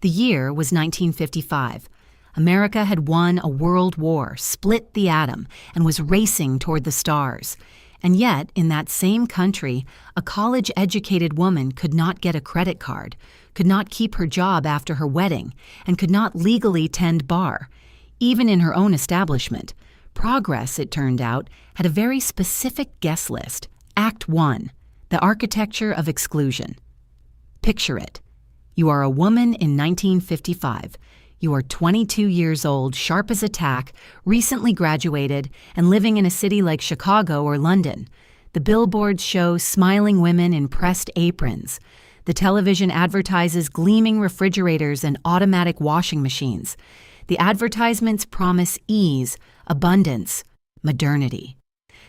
The year was 1955. America had won a world war, split the atom, and was racing toward the stars. And yet, in that same country, a college-educated woman could not get a credit card, could not keep her job after her wedding, and could not legally tend bar. Even in her own establishment, progress, it turned out, had a very specific guest list. Act 1, the architecture of exclusion. Picture it. You are a woman in 1955. You are 22 years old, sharp as a tack, recently graduated, and living in a city like Chicago or London. The billboards show smiling women in pressed aprons. The television advertises gleaming refrigerators and automatic washing machines. The advertisements promise ease, abundance, modernity.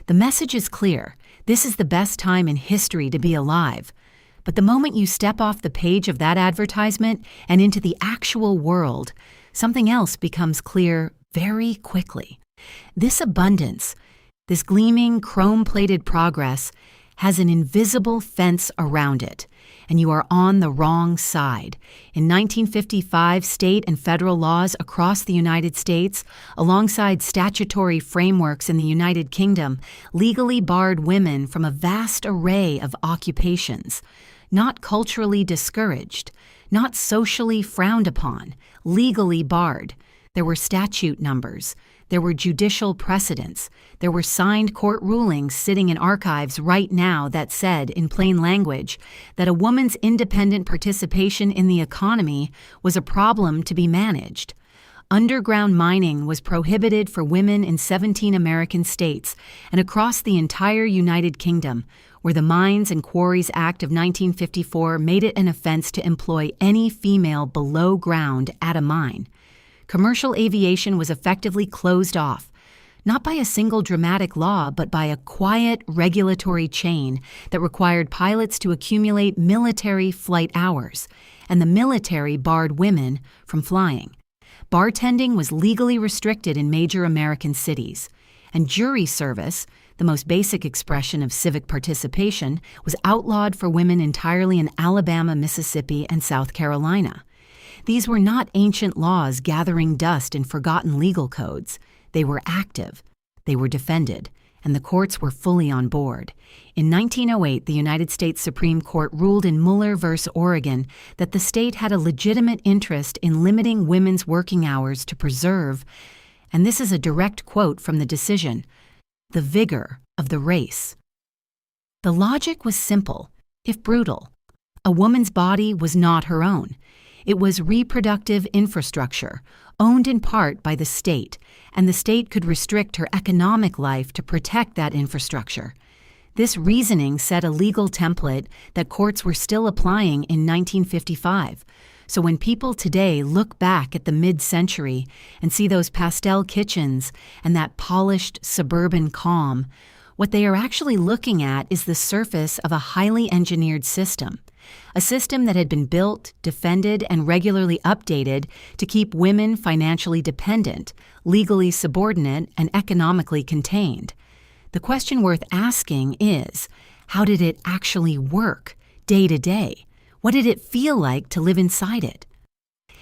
The message is clear. This is the best time in history to be alive. But the moment you step off the page of that advertisement and into the actual world, something else becomes clear very quickly. This abundance, this gleaming, chrome-plated progress, has an invisible fence around it, and you are on the wrong side. In 1955, state and federal laws across the United States, alongside statutory frameworks in the United Kingdom, legally barred women from a vast array of occupations. Not culturally discouraged, not socially frowned upon, legally barred. There were statute numbers. There were judicial precedents. There were signed court rulings sitting in archives right now that said, in plain language, that a woman's independent participation in the economy was a problem to be managed. Underground mining was prohibited for women in 17 American states and across the entire United Kingdom, where the Mines and Quarries Act of 1954 made it an offense to employ any female below ground at a mine. Commercial aviation was effectively closed off, not by a single dramatic law, but by a quiet regulatory chain that required pilots to accumulate military flight hours, and the military barred women from flying. Bartending was legally restricted in major American cities, and jury service, the most basic expression of civic participation, was outlawed for women entirely in Alabama, Mississippi, and South Carolina. These were not ancient laws gathering dust in forgotten legal codes. They were active, they were defended, and the courts were fully on board. In 1908, the United States Supreme Court ruled in Muller v. Oregon that the state had a legitimate interest in limiting women's working hours to preserve, and this is a direct quote from the decision, the vigor of the race. The logic was simple, if brutal. A woman's body was not her own. It was reproductive infrastructure, owned in part by the state, and the state could restrict her economic life to protect that infrastructure. This reasoning set a legal template that courts were still applying in 1955. So when people today look back at the mid-century and see those pastel kitchens and that polished suburban calm, what they are actually looking at is the surface of a highly engineered system. A system that had been built, defended, and regularly updated to keep women financially dependent, legally subordinate, and economically contained. The question worth asking is, how did it actually work, day to day? What did it feel like to live inside it?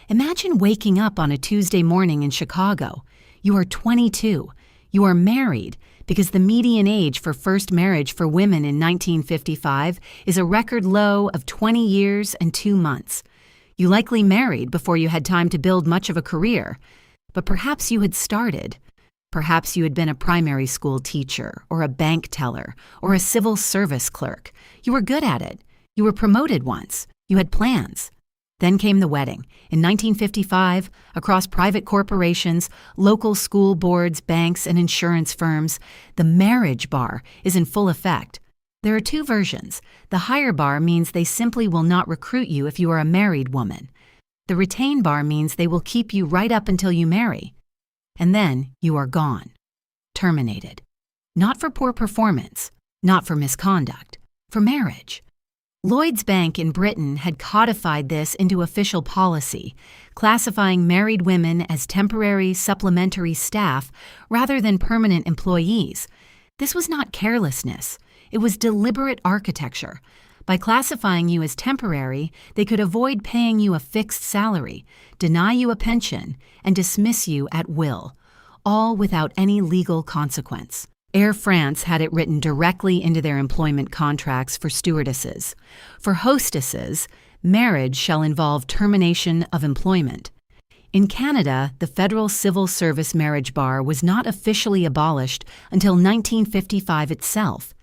Imagine waking up on a Tuesday morning in Chicago. You are 22. You are married, because the median age for first marriage for women in 1955 is a record low of 20 years and 2 months. You likely married before you had time to build much of a career, but perhaps you had started. Perhaps you had been a primary school teacher, or a bank teller, or a civil service clerk. You were good at it. You were promoted once. You had plans. Then came the wedding. In 1955, across private corporations, local school boards, banks, and insurance firms, the marriage bar is in full effect. There are 2 versions. The higher bar means they simply will not recruit you if you are a married woman. The retain bar means they will keep you right up until you marry. And then you are gone. Terminated. Not for poor performance, not for misconduct, for marriage. Lloyds Bank in Britain had codified this into official policy, classifying married women as temporary supplementary staff rather than permanent employees. This was not carelessness. It was deliberate architecture. By classifying you as temporary, they could avoid paying you a fixed salary, deny you a pension, and dismiss you at will, all without any legal consequence. Air France had it written directly into their employment contracts for stewardesses. For hostesses, marriage shall involve termination of employment. In Canada, the federal civil service marriage bar was not officially abolished until 1955 itself,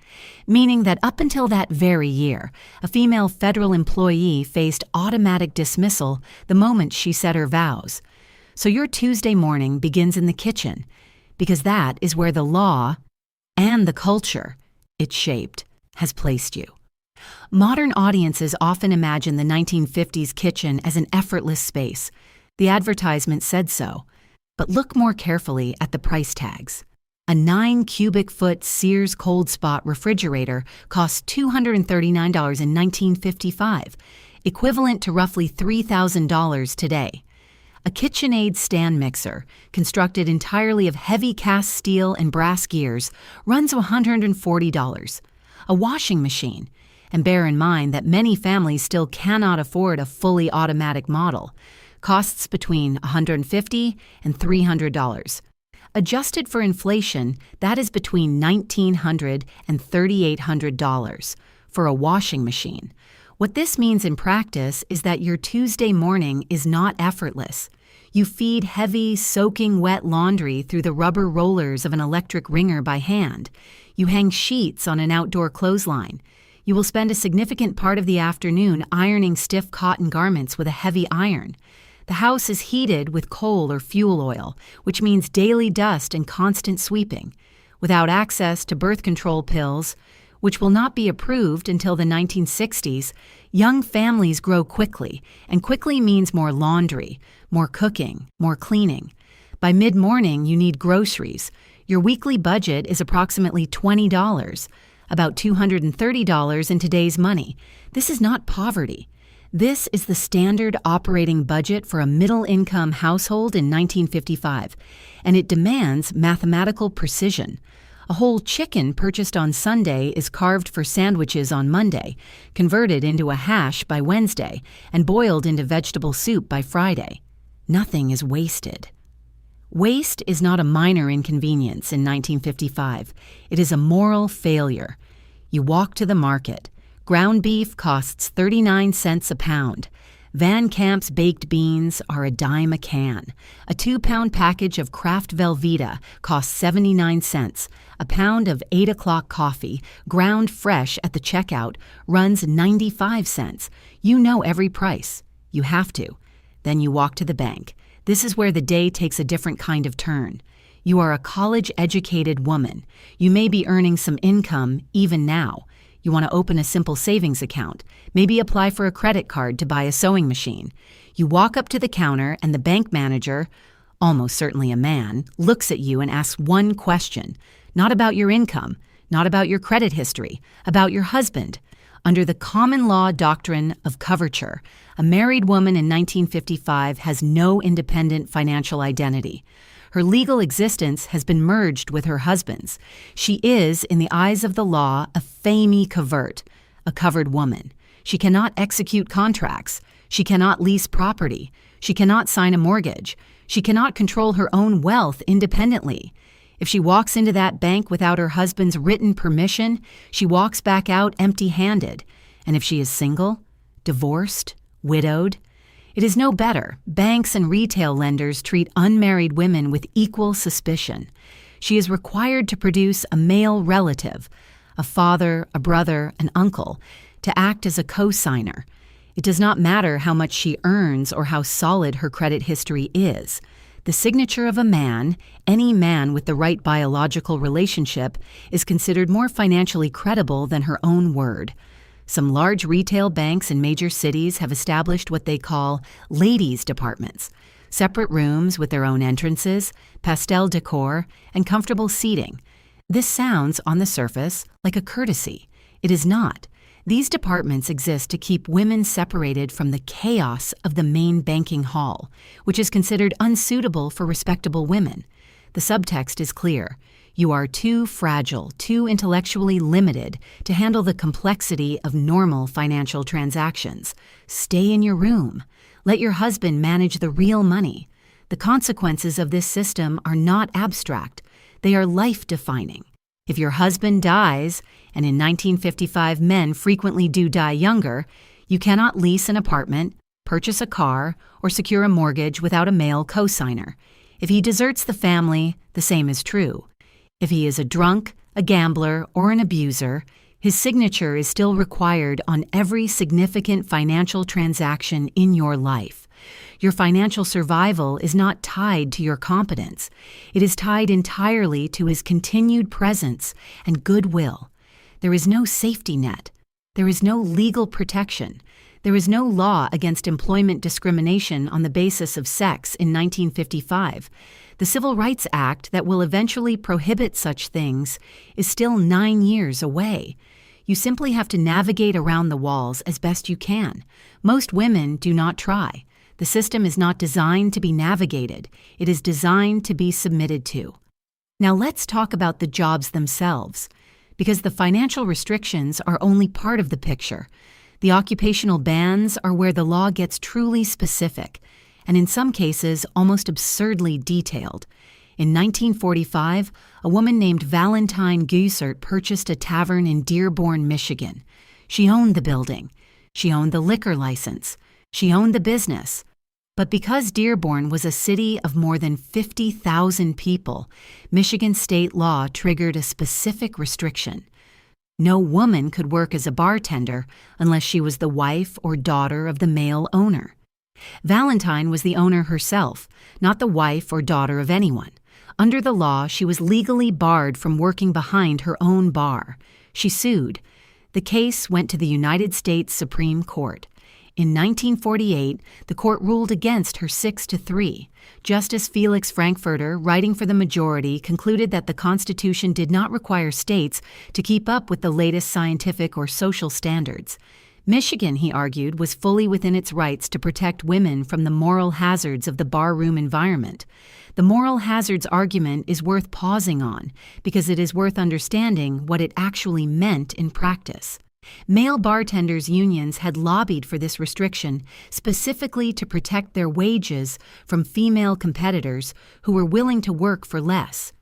meaning that up until that very year, a female federal employee faced automatic dismissal the moment she said her vows. So your Tuesday morning begins in the kitchen, because that is where the law and the culture it shaped has placed you. Modern audiences often imagine the 1950s kitchen as an effortless space. The advertisement said so, but look more carefully at the price tags. A 9-cubic-foot Sears Cold Spot refrigerator cost $239 in 1955, equivalent to roughly $3,000 today. A KitchenAid stand mixer, constructed entirely of heavy cast steel and brass gears, runs $140. A washing machine, and bear in mind that many families still cannot afford a fully automatic model, costs between $150 and $300. Adjusted for inflation, that is between $1,900 and $3,800 for a washing machine. What this means in practice is that your Tuesday morning is not effortless. You feed heavy, soaking wet laundry through the rubber rollers of an electric wringer by hand. You hang sheets on an outdoor clothesline. You will spend a significant part of the afternoon ironing stiff cotton garments with a heavy iron. The house is heated with coal or fuel oil, which means daily dust and constant sweeping. Without access to birth control pills, which will not be approved until the 1960s, young families grow quickly, and quickly means more laundry, more cooking, more cleaning. By mid-morning, you need groceries. Your weekly budget is approximately $20, about $230 in today's money. This is not poverty. This is the standard operating budget for a middle-income household in 1955, and it demands mathematical precision. A whole chicken purchased on Sunday is carved for sandwiches on Monday, converted into a hash by Wednesday, and boiled into vegetable soup by Friday. Nothing is wasted. Waste is not a minor inconvenience in 1955. It is a moral failure. You walk to the market. Ground beef costs 39 cents a pound. Van Camp's baked beans are a dime a can. A 2-pound package of Kraft Velveeta costs 79 cents. A pound of 8 o'clock coffee, ground fresh at the checkout, runs 95 cents. You know every price. You have to. Then you walk to the bank. This is where the day takes a different kind of turn. You are a college-educated woman. You may be earning some income even now. You want to open a simple savings account, maybe apply for a credit card to buy a sewing machine. You walk up to the counter and the bank manager, almost certainly a man, looks at you and asks one question, not about your income, not about your credit history, about your husband. Under the common law doctrine of coverture, a married woman in 1955 has no independent financial identity. Her legal existence has been merged with her husband's. She is, in the eyes of the law, a femme covert, a covered woman. She cannot execute contracts. She cannot lease property. She cannot sign a mortgage. She cannot control her own wealth independently. If she walks into that bank without her husband's written permission, she walks back out empty-handed. And if she is single, divorced, widowed, it is no better. Banks and retail lenders treat unmarried women with equal suspicion. She is required to produce a male relative, a father, a brother, an uncle, to act as a co-signer. It does not matter how much she earns or how solid her credit history is. The signature of a man, any man with the right biological relationship, is considered more financially credible than her own word. Some large retail banks in major cities have established what they call ladies' departments, separate rooms with their own entrances, pastel decor, and comfortable seating. This sounds, on the surface, like a courtesy. It is not. These departments exist to keep women separated from the chaos of the main banking hall, which is considered unsuitable for respectable women. The subtext is clear. You are too fragile, too intellectually limited to handle the complexity of normal financial transactions. Stay in your room. Let your husband manage the real money. The consequences of this system are not abstract. They are life-defining. If your husband dies, and in 1955 men frequently do die younger, you cannot lease an apartment, purchase a car, or secure a mortgage without a male cosigner. If he deserts the family, the same is true. If he is a drunk, a gambler, or an abuser, his signature is still required on every significant financial transaction in your life. Your financial survival is not tied to your competence. It is tied entirely to his continued presence and goodwill. There is no safety net. There is no legal protection. There is no law against employment discrimination on the basis of sex in 1955. The Civil Rights Act that will eventually prohibit such things is still 9 years away. You simply have to navigate around the walls as best you can. Most women do not try. The system is not designed to be navigated. It is designed to be submitted to. Now let's talk about the jobs themselves, because the financial restrictions are only part of the picture. The occupational bans are where the law gets truly specific, and in some cases almost absurdly detailed. In 1945, a woman named Valentine Guessert purchased a tavern in Dearborn, Michigan. She owned the building. She owned the liquor license. She owned the business. But because Dearborn was a city of more than 50,000 people, Michigan state law triggered a specific restriction. No woman could work as a bartender unless she was the wife or daughter of the male owner. Valentine was the owner herself, not the wife or daughter of anyone. Under the law, she was legally barred from working behind her own bar. She sued. The case went to the United States Supreme Court. In 1948, the court ruled against her 6-3. Justice Felix Frankfurter, writing for the majority, concluded that the Constitution did not require states to keep up with the latest scientific or social standards. Michigan, he argued, was fully within its rights to protect women from the moral hazards of the barroom environment. The moral hazards argument is worth pausing on because it is worth understanding what it actually meant in practice. Male bartenders' unions had lobbied for this restriction specifically to protect their wages from female competitors who were willing to work for less.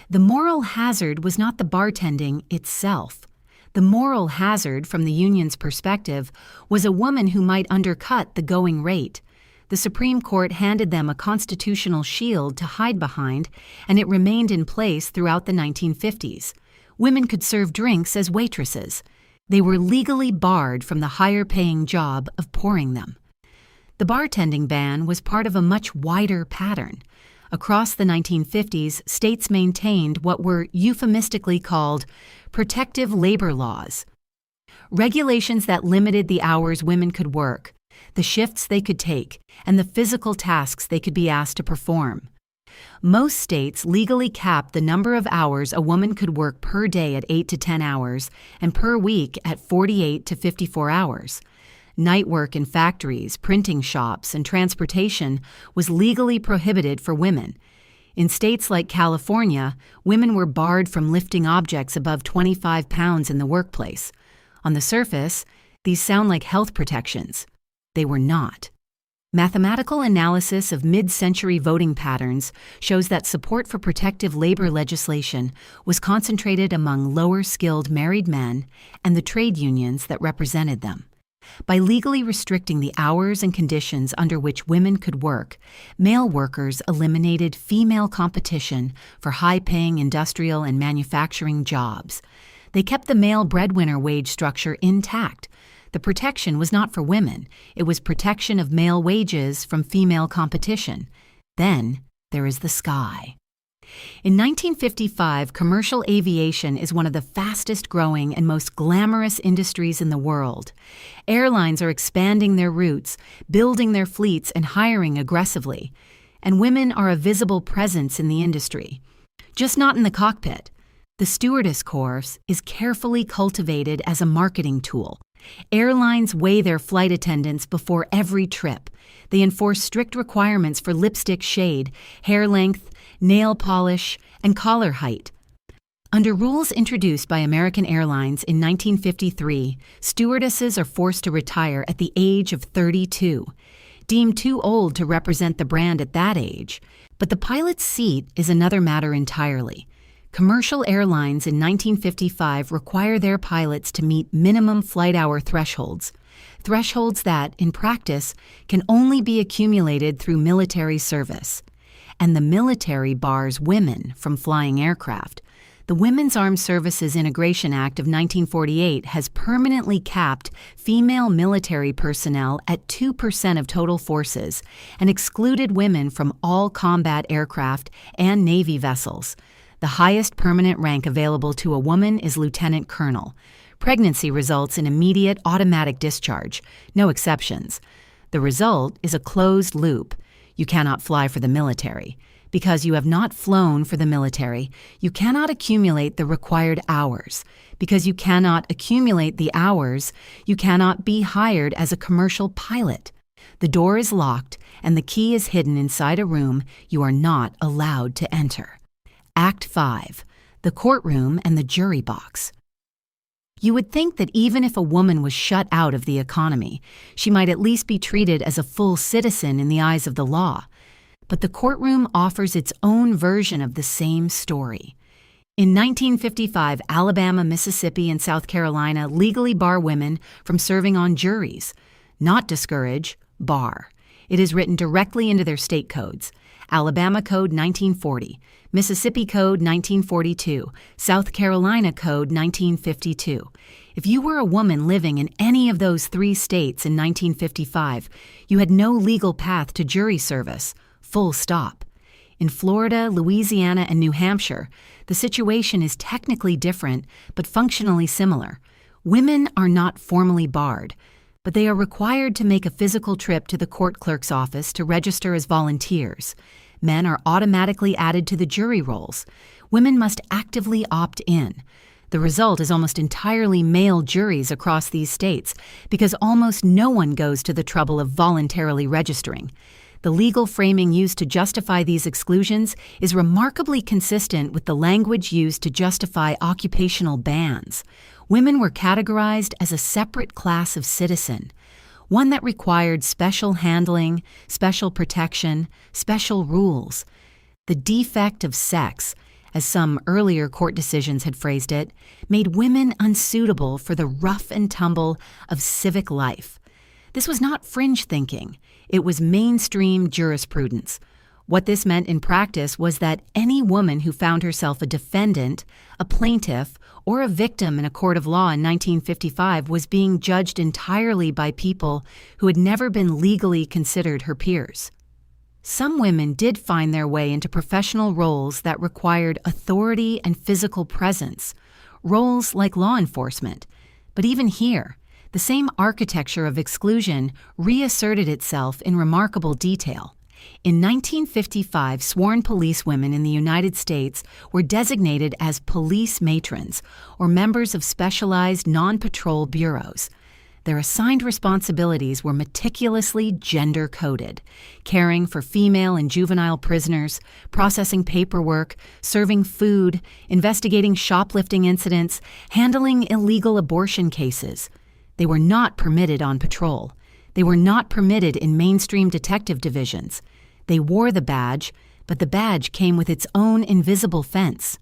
The moral hazard was not the bartending itself. The moral hazard, from the union's perspective, was a woman who might undercut the going rate. The Supreme Court handed them a constitutional shield to hide behind, and it remained in place throughout the 1950s. Women could serve drinks as waitresses. They were legally barred from the higher-paying job of pouring them. The bartending ban was part of a much wider pattern. Across the 1950s, states maintained what were euphemistically called protective labor laws, regulations that limited the hours women could work, the shifts they could take, and the physical tasks they could be asked to perform. Most states legally capped the number of hours a woman could work per day at 8 to 10 hours and per week at 48 to 54 hours. Night work in factories, printing shops, and transportation was legally prohibited for women. In states like California, women were barred from lifting objects above 25 pounds in the workplace. On the surface, these sound like health protections. They were not. Mathematical analysis of mid-century voting patterns shows that support for protective labor legislation was concentrated among lower-skilled married men and the trade unions that represented them. By legally restricting the hours and conditions under which women could work, male workers eliminated female competition for high-paying industrial and manufacturing jobs. They kept the male breadwinner wage structure intact. The protection was not for women. It was protection of male wages from female competition. Then there is the sky. In 1955, commercial aviation is one of the fastest-growing and most glamorous industries in the world. Airlines are expanding their routes, building their fleets, and hiring aggressively. And women are a visible presence in the industry. Just not in the cockpit. The stewardess course is carefully cultivated as a marketing tool. Airlines weigh their flight attendants before every trip. They enforce strict requirements for lipstick shade, hair length, nail polish, and collar height. Under rules introduced by American Airlines in 1953, stewardesses are forced to retire at the age of 32, deemed too old to represent the brand at that age. But the pilot's seat is another matter entirely. Commercial airlines in 1955 require their pilots to meet minimum flight hour thresholds that, in practice, can only be accumulated through military service. And the military bars women from flying aircraft. The Women's Armed Services Integration Act of 1948 has permanently capped female military personnel at 2% of total forces and excluded women from all combat aircraft and Navy vessels. The highest permanent rank available to a woman is lieutenant colonel. Pregnancy results in immediate automatic discharge, no exceptions. The result is a closed loop. You cannot fly for the military. Because you have not flown for the military, you cannot accumulate the required hours. Because you cannot accumulate the hours, you cannot be hired as a commercial pilot. The door is locked and the key is hidden inside a room you are not allowed to enter. Act 5. The courtroom and the jury box. You would think that even if a woman was shut out of the economy, she might at least be treated as a full citizen in the eyes of the law. But the courtroom offers its own version of the same story. In 1955, Alabama, Mississippi, and South Carolina legally bar women from serving on juries. Not discourage, bar. It is written directly into their state codes. Alabama Code 1940, Mississippi Code 1942, South Carolina Code 1952. If you were a woman living in any of those three states in 1955, you had no legal path to jury service. Full stop. In Florida, Louisiana, and New Hampshire, the situation is technically different but functionally similar. Women are not formally barred, but they are required to make a physical trip to the court clerk's office to register as volunteers. Men are automatically added to the jury rolls. Women must actively opt in. The result is almost entirely male juries across these states because almost no one goes to the trouble of voluntarily registering. The legal framing used to justify these exclusions is remarkably consistent with the language used to justify occupational bans. Women were categorized as a separate class of citizen, one that required special handling, special protection, special rules. The defect of sex, as some earlier court decisions had phrased it, made women unsuitable for the rough and tumble of civic life. This was not fringe thinking. It was mainstream jurisprudence. What this meant in practice was that any woman who found herself a defendant, a plaintiff, or a victim in a court of law in 1955 was being judged entirely by people who had never been legally considered her peers. Some women did find their way into professional roles that required authority and physical presence, roles like law enforcement. But even here, the same architecture of exclusion reasserted itself in remarkable detail. In 1955, sworn policewomen in the United States were designated as police matrons, or members of specialized non-patrol bureaus. Their assigned responsibilities were meticulously gender-coded, caring for female and juvenile prisoners, processing paperwork, serving food, investigating shoplifting incidents, handling illegal abortion cases. They were not permitted on patrol. They were not permitted in mainstream detective divisions. They wore the badge, but the badge came with its own invisible fence.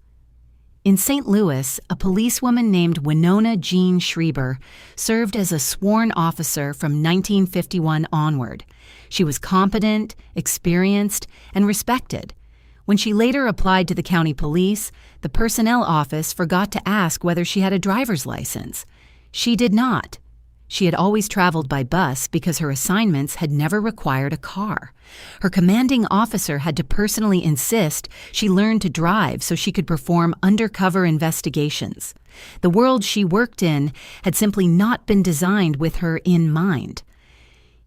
In St. Louis, a policewoman named Winona Jean Schreiber served as a sworn officer from 1951 onward. She was competent, experienced, and respected. When she later applied to the county police, the personnel office forgot to ask whether she had a driver's license. She did not. She had always traveled by bus because her assignments had never required a car. Her commanding officer had to personally insist she learn to drive so she could perform undercover investigations. The world she worked in had simply not been designed with her in mind.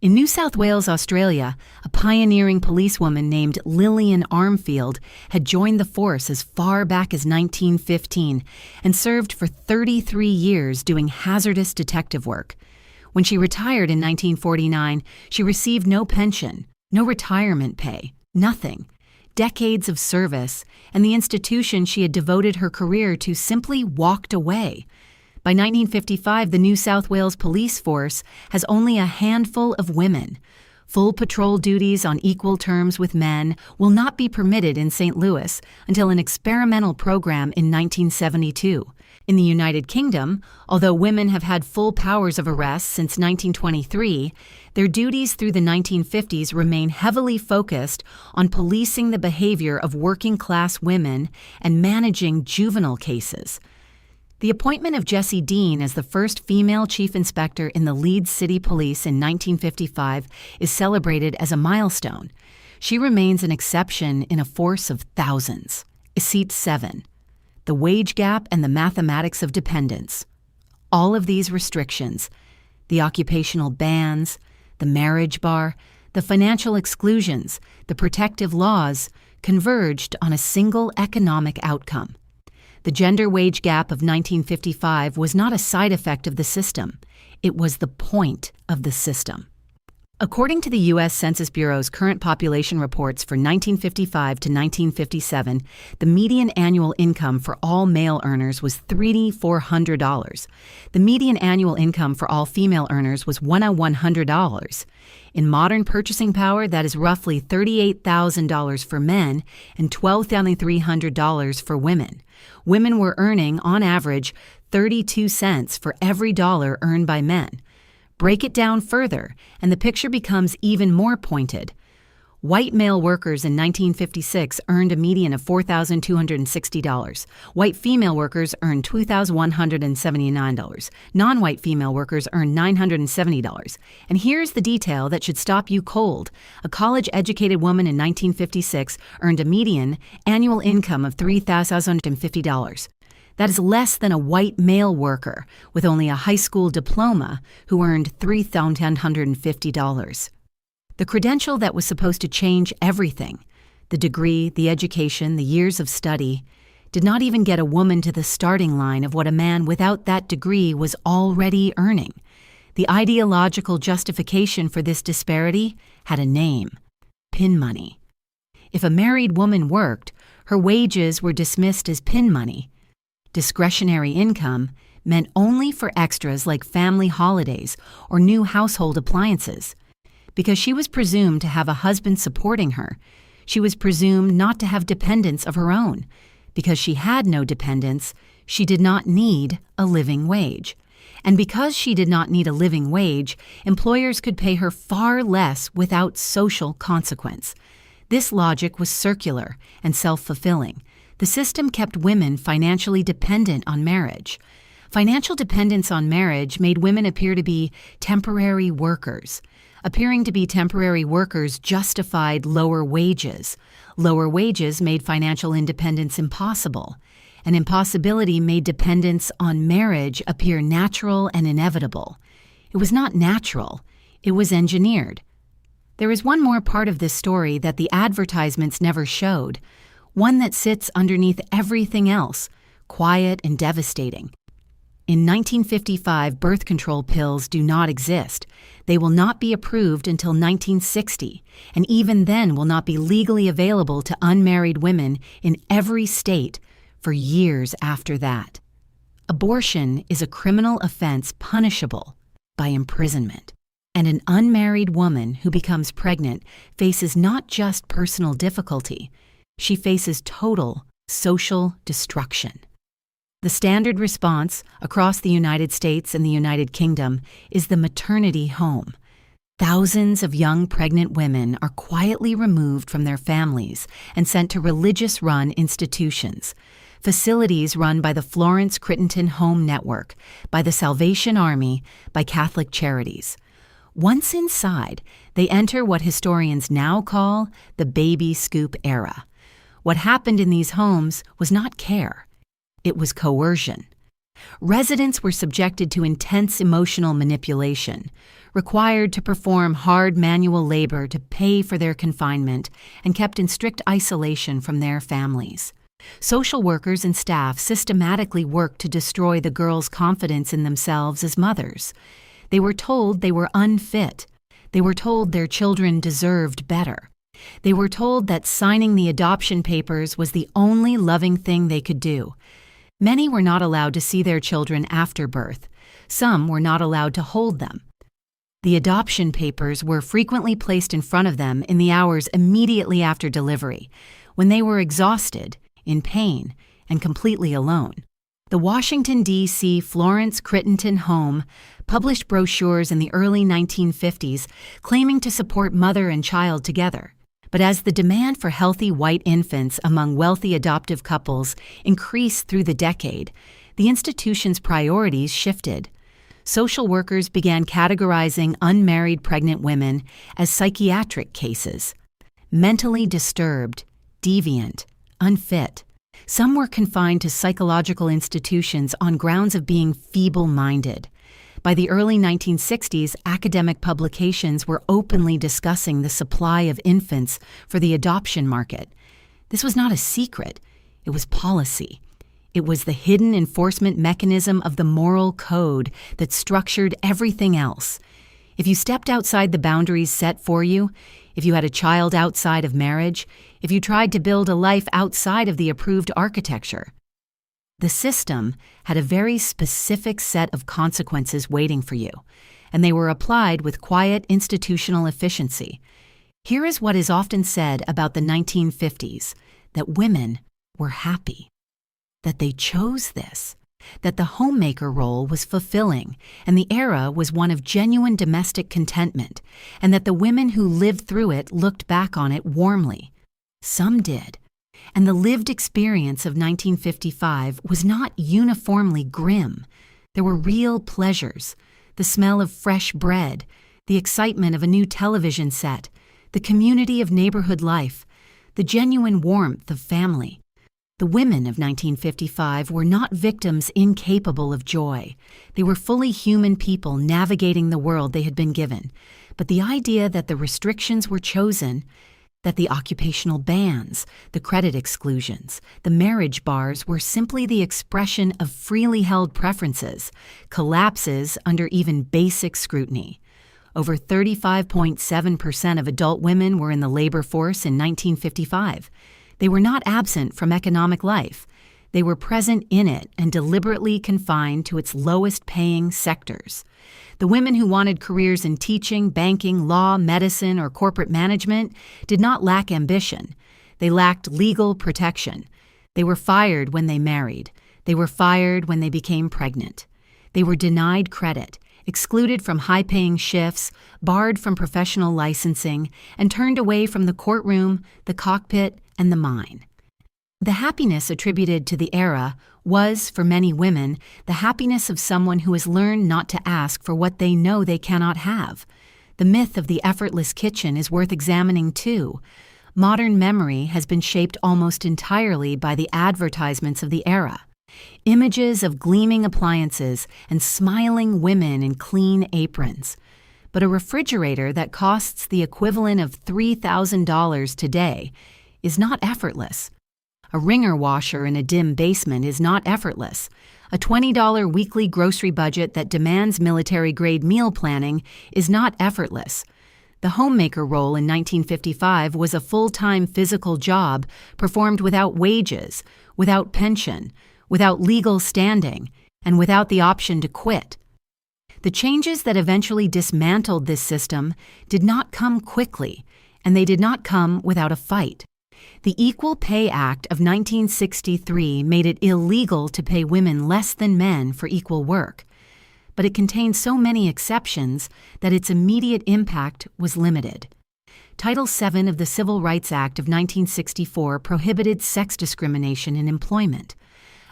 In New South Wales, Australia, a pioneering policewoman named Lillian Armfield had joined the force as far back as 1915 and served for 33 years doing hazardous detective work. When she retired in 1949, she received no pension, no retirement pay, nothing. decades of service, and the institution she had devoted her career to simply walked away. By 1955, the New South Wales police force has only a handful of women. Full patrol duties on equal terms with men will not be permitted in St. Louis until an experimental program in 1972. In the United Kingdom, although women have had full powers of arrest since 1923, their duties through the 1950s remain heavily focused on policing the behavior of working-class women and managing juvenile cases. The appointment of Jessie Dean as the first female chief inspector in the Leeds City Police in 1955 is celebrated as a milestone. She remains an exception in a force of thousands. Seat 7. The wage gap and the mathematics of dependence. All of these restrictions, the occupational bans, the marriage bar, the financial exclusions, the protective laws, converged on a single economic outcome. The gender wage gap of 1955 was not a side effect of the system. It was the point of the system. According to the U.S. Census Bureau's current population reports for 1955 to 1957, the median annual income for all male earners was $3,400. The median annual income for all female earners was $1,100. In modern purchasing power, that is roughly $38,000 for men and $12,300 for women. Women were earning, on average, 32 cents for every dollar earned by men. Break it down further, and the picture becomes even more pointed. White male workers in 1956 earned a median of $4,260. White female workers earned $2,179. Non-white female workers earned $970. And here's the detail that should stop you cold. A college-educated woman in 1956 earned a median annual income of $3,050. That is less than a white male worker with only a high school diploma who earned $3,150. The credential that was supposed to change everything, the degree, the education, the years of study, did not even get a woman to the starting line of what a man without that degree was already earning. The ideological justification for this disparity had a name: pin money. If a married woman worked, her wages were dismissed as pin money. Discretionary income meant only for extras like family holidays or new household appliances. Because she was presumed to have a husband supporting her, she was presumed not to have dependents of her own. Because she had no dependents, she did not need a living wage. And because she did not need a living wage, employers could pay her far less without social consequence. This logic was circular and self-fulfilling. The system kept women financially dependent on marriage. Financial dependence on marriage made women appear to be temporary workers. Appearing to be temporary workers justified lower wages. Lower wages made financial independence impossible. An impossibility made dependence on marriage appear natural and inevitable. It was not natural. It was engineered. There is one more part of this story that the advertisements never showed. One that sits underneath everything else, quiet and devastating. In 1955, birth control pills do not exist. They will not be approved until 1960, and even then will not be legally available to unmarried women in every state for years after that. Abortion is a criminal offense punishable by imprisonment. And an unmarried woman who becomes pregnant faces not just personal difficulty, she faces total social destruction. The standard response across the United States and the United Kingdom is the maternity home. Thousands of young pregnant women are quietly removed from their families and sent to religious-run institutions, facilities run by the Florence Crittenton Home Network, by the Salvation Army, by Catholic Charities. Once inside, they enter what historians now call the baby scoop era. What happened in these homes was not care. It was coercion. Residents were subjected to intense emotional manipulation, required to perform hard manual labor to pay for their confinement, and kept in strict isolation from their families. Social workers and staff systematically worked to destroy the girls' confidence in themselves as mothers. They were told they were unfit. They were told their children deserved better. They were told that signing the adoption papers was the only loving thing they could do. Many were not allowed to see their children after birth. Some were not allowed to hold them. The adoption papers were frequently placed in front of them in the hours immediately after delivery, when they were exhausted, in pain, and completely alone. The Washington, D.C. Florence Crittenton Home published brochures in the early 1950s claiming to support mother and child together. But as the demand for healthy white infants among wealthy adoptive couples increased through the decade, the institution's priorities shifted. Social workers began categorizing unmarried pregnant women as psychiatric cases, mentally disturbed, deviant, unfit. Some were confined to psychological institutions on grounds of being feeble-minded. By the early 1960s, academic publications were openly discussing the supply of infants for the adoption market. This was not a secret, it was policy. It was the hidden enforcement mechanism of the moral code that structured everything else. If you stepped outside the boundaries set for you, if you had a child outside of marriage, if you tried to build a life outside of the approved architecture, the system had a very specific set of consequences waiting for you, and they were applied with quiet institutional efficiency. Here is what is often said about the 1950s, that women were happy, that they chose this, that the homemaker role was fulfilling, and the era was one of genuine domestic contentment, and that the women who lived through it looked back on it warmly. Some did. And the lived experience of 1955 was not uniformly grim. There were real pleasures, the smell of fresh bread, the excitement of a new television set, the community of neighborhood life, the genuine warmth of family. The women of 1955 were not victims incapable of joy. They were fully human people navigating the world they had been given. But the idea that the restrictions were chosen, that the occupational bans, the credit exclusions, the marriage bars were simply the expression of freely held preferences, collapses under even basic scrutiny. Over 35.7% of adult women were in the labor force in 1955. They were not absent from economic life. They were present in it and deliberately confined to its lowest-paying sectors. The women who wanted careers in teaching, banking, law, medicine, or corporate management did not lack ambition. They lacked legal protection. They were fired when they married. They were fired when they became pregnant. They were denied credit, excluded from high-paying shifts, barred from professional licensing, and turned away from the courtroom, the cockpit, and the mine. The happiness attributed to the era was, for many women, the happiness of someone who has learned not to ask for what they know they cannot have. The myth of the effortless kitchen is worth examining too. Modern memory has been shaped almost entirely by the advertisements of the era. Images of gleaming appliances and smiling women in clean aprons. But a refrigerator that costs the equivalent of $3,000 today is not effortless. A wringer washer in a dim basement is not effortless. A $20 weekly grocery budget that demands military-grade meal planning is not effortless. The homemaker role in 1955 was a full-time physical job performed without wages, without pension, without legal standing, and without the option to quit. The changes that eventually dismantled this system did not come quickly, and they did not come without a fight. The Equal Pay Act of 1963 made it illegal to pay women less than men for equal work, but it contained so many exceptions that its immediate impact was limited. Title VII of the Civil Rights Act of 1964 prohibited sex discrimination in employment,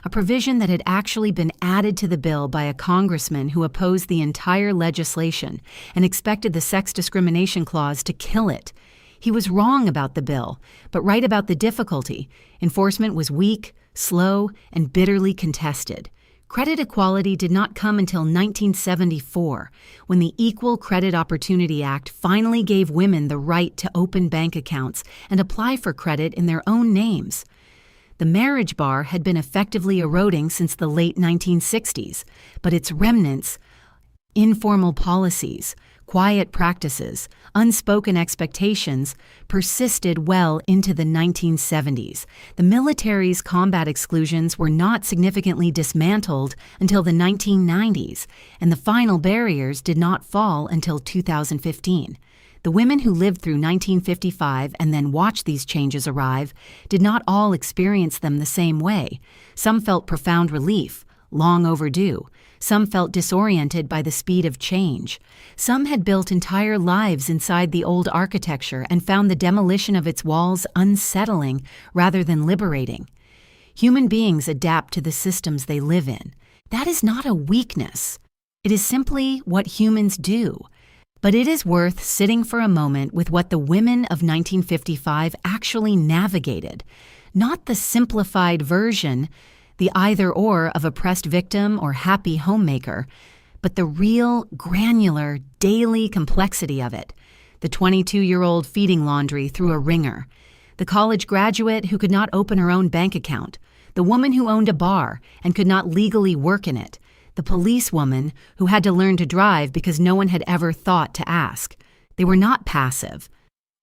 a provision that had actually been added to the bill by a congressman who opposed the entire legislation and expected the sex discrimination clause to kill it. He was wrong about the bill, but right about the difficulty. Enforcement was weak, slow, and bitterly contested. Credit equality did not come until 1974, when the Equal Credit Opportunity Act finally gave women the right to open bank accounts and apply for credit in their own names. The marriage bar had been effectively eroding since the late 1960s, but its remnants, informal policies, quiet practices, unspoken expectations persisted well into the 1970s. The military's combat exclusions were not significantly dismantled until the 1990s, and the final barriers did not fall until 2015. The women who lived through 1955 and then watched these changes arrive did not all experience them the same way. Some felt profound relief, long overdue. Some felt disoriented by the speed of change. Some had built entire lives inside the old architecture and found the demolition of its walls unsettling rather than liberating. Human beings adapt to the systems they live in. That is not a weakness. It is simply what humans do. But it is worth sitting for a moment with what the women of 1955 actually navigated, not the simplified version, the either-or of oppressed victim or happy homemaker, but the real, granular, daily complexity of it. The 22-year-old feeding laundry through a wringer, the college graduate who could not open her own bank account, the woman who owned a bar and could not legally work in it, the policewoman who had to learn to drive because no one had ever thought to ask. They were not passive.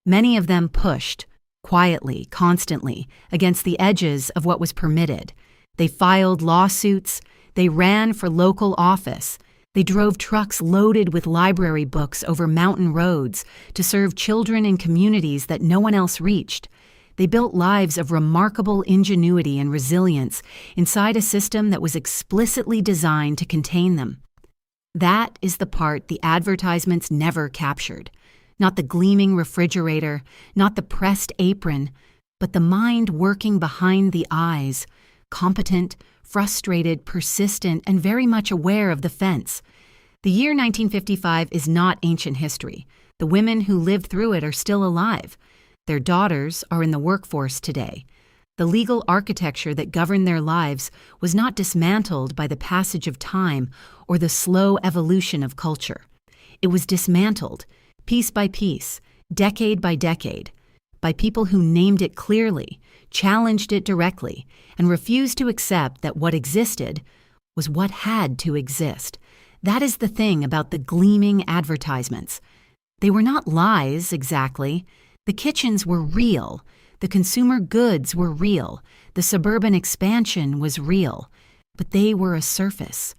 Many of them pushed, quietly, constantly, against the edges of what was permitted. They filed lawsuits. They ran for local office. They drove trucks loaded with library books over mountain roads to serve children in communities that no one else reached. They built lives of remarkable ingenuity and resilience inside a system that was explicitly designed to contain them. That is the part the advertisements never captured. Not the gleaming refrigerator, not the pressed apron, but the mind working behind the eyes, competent, frustrated, persistent, and very much aware of the fence. The year 1955 is not ancient history. The women who lived through it are still alive. Their daughters are in the workforce today. The legal architecture that governed their lives was not dismantled by the passage of time or the slow evolution of culture. It was dismantled, piece by piece, decade by decade, by people who named it clearly, challenged it directly, and refused to accept that what existed was what had to exist. That is the thing about the gleaming advertisements. They were not lies, exactly. The kitchens were real. The consumer goods were real. The suburban expansion was real. But they were a surface.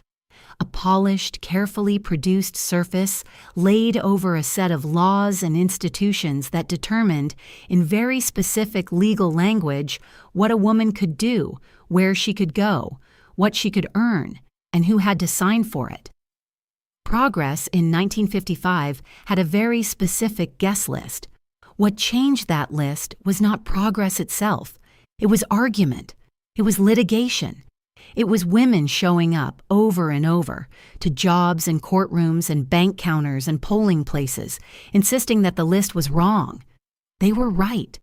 A polished, carefully produced surface laid over a set of laws and institutions that determined, in very specific legal language, what a woman could do, where she could go, what she could earn, and who had to sign for it. Progress in 1955 had a very specific guest list. What changed that list was not progress itself. It was argument. It was litigation. It was women showing up over and over to jobs and courtrooms and bank counters and polling places, insisting that the list was wrong. They were right.